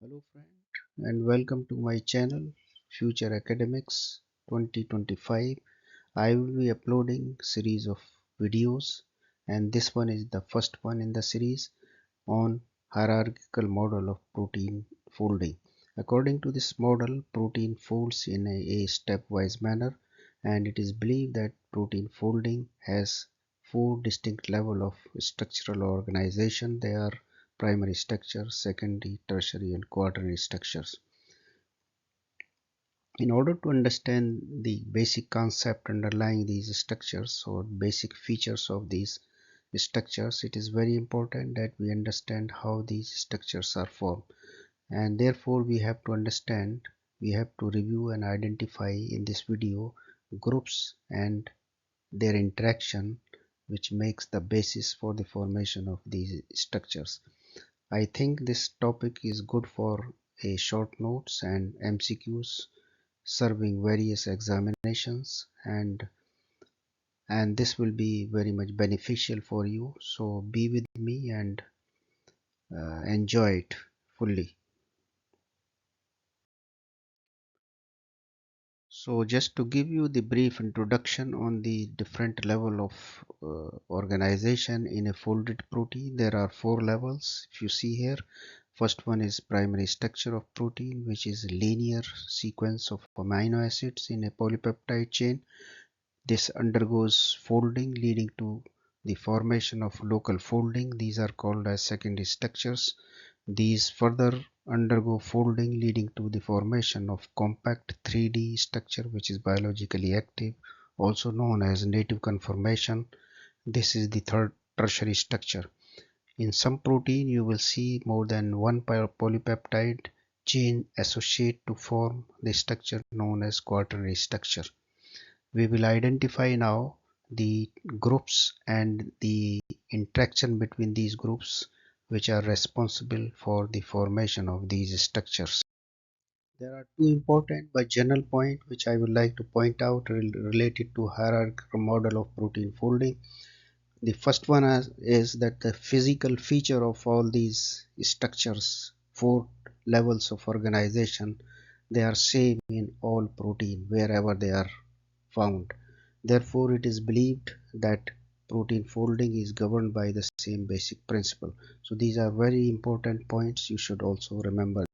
Hello friend and welcome to my channel Future Academics 2025. I will be uploading series of videos and this one is the first one in the series on hierarchical model of protein folding. According to this model, protein folds in a stepwise manner and it is believed that protein folding has four distinct levels of structural organization. They are primary structure, secondary, tertiary and quaternary structures. In order to understand the basic concept underlying these structures or basic features of these structures, it is very important that we understand how these structures are formed, and therefore we have to review and identify in this video groups and their interaction, which makes the basis for the formation of these structures. I think this topic is good for a short notes and MCQs serving various examinations, and this will be very much beneficial for you, so be with me and enjoy it fully. So just to give you the brief introduction on the different level of organization in a folded protein, there are four levels. If you see here, first one is primary structure of protein, which is linear sequence of amino acids in a polypeptide chain. This undergoes folding leading to the formation of local folding. These are called as secondary structures. These further undergo folding leading to the formation of compact 3D structure, which is biologically active, also known as native conformation. This is the third tertiary structure. In some protein you will see more than one polypeptide chain associate to form the structure known as quaternary structure. We will identify now the groups and the interaction between these groups which are responsible for the formation of these structures. There are two important but general points which I would like to point out related to hierarchical model of protein folding. The first one is that the physical feature of all these structures, four levels of organization, they are same in all protein wherever they are found. Therefore, it is believed that protein folding is governed by the same basic principle. So these are very important points you should also remember.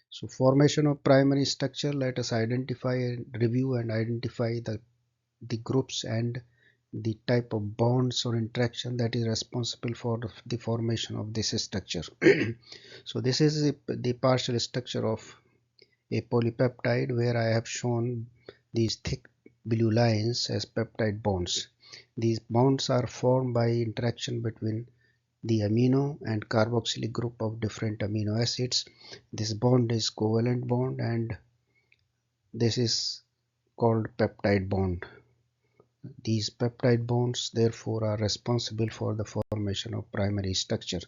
So formation of primary structure, let us identify and review and identify the groups and the type of bonds or interaction that is responsible for the formation of this structure. So this is the partial structure of a polypeptide, where I have shown these thick blue lines as peptide bonds. These bonds are formed by interaction between the amino and carboxylic group of different amino acids. This bond is covalent bond and this is called peptide bond. These peptide bonds therefore are responsible for the formation of primary structure.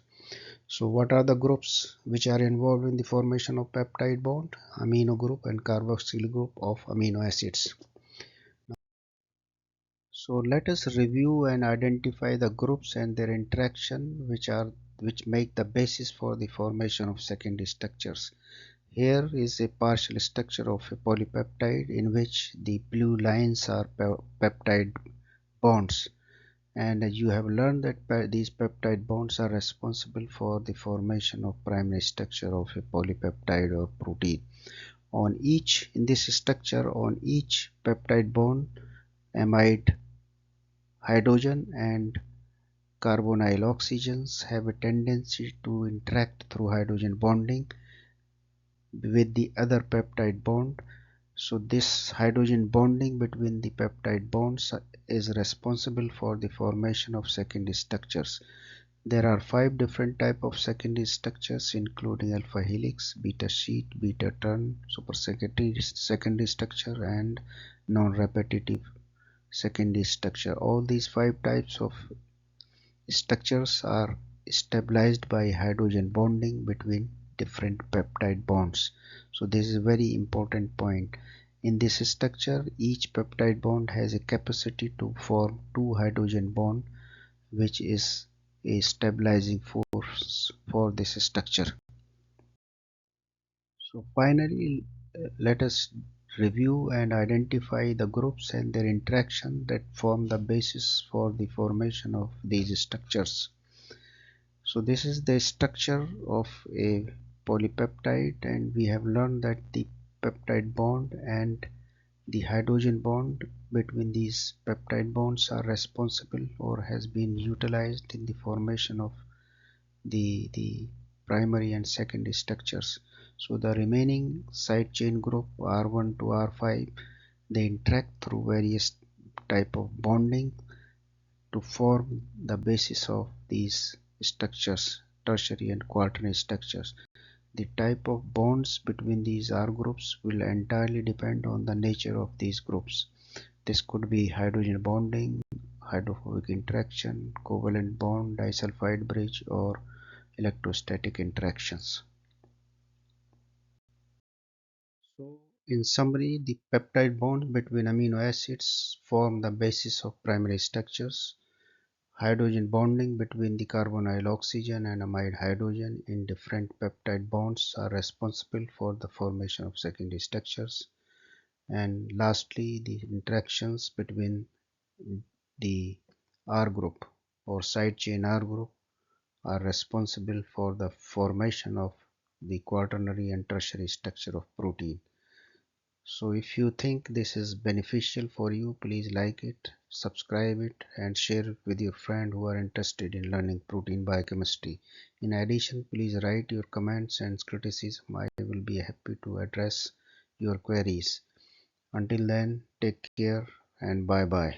So what are the groups which are involved in the formation of peptide bond? Amino group and carboxyl group of amino acids. So let us review and identify the groups and their interaction which make the basis for the formation of secondary structures. Here is a partial structure of a polypeptide in which the blue lines are peptide bonds, and you have learned that these peptide bonds are responsible for the formation of primary structure of a polypeptide or protein. In this structure, on each peptide bond, amide hydrogen and carbonyl oxygens have a tendency to interact through hydrogen bonding with the other peptide bond. So this hydrogen bonding between the peptide bonds is responsible for the formation of secondary structures. There are 5 different types of secondary structures, including alpha helix, beta sheet, beta turn, secondary structure and non-repetitive secondary structure. All these 5 types of structures are stabilized by hydrogen bonding between different peptide bonds. So this is a very important point. In this structure, each peptide bond has a capacity to form 2 hydrogen bonds, which is a stabilizing force for this structure. So finally, let us review and identify the groups and their interaction that form the basis for the formation of these structures. So this is the structure of a polypeptide, and we have learned that the peptide bond and the hydrogen bond between these peptide bonds are responsible or has been utilized in the formation of the primary and secondary structures. So the remaining side chain group R1 to R5, they interact through various type of bonding to form the basis of these structures, tertiary and quaternary structures. The type of bonds between these R groups will entirely depend on the nature of these groups. This could be hydrogen bonding, hydrophobic interaction, covalent bond, disulfide bridge, or electrostatic interactions. So, in summary, the peptide bonds between amino acids form the basis of primary structures. Hydrogen bonding between the carbonyl oxygen and amide hydrogen in different peptide bonds are responsible for the formation of secondary structures. And lastly, the interactions between the R group or side chain R group are responsible for the formation of the quaternary and tertiary structure of protein. So if you think this is beneficial for you, please like it, subscribe it, and share it with your friends who are interested in learning protein biochemistry. In addition, please write your comments and criticism. I will be happy to address your queries. Until then, take care and bye bye.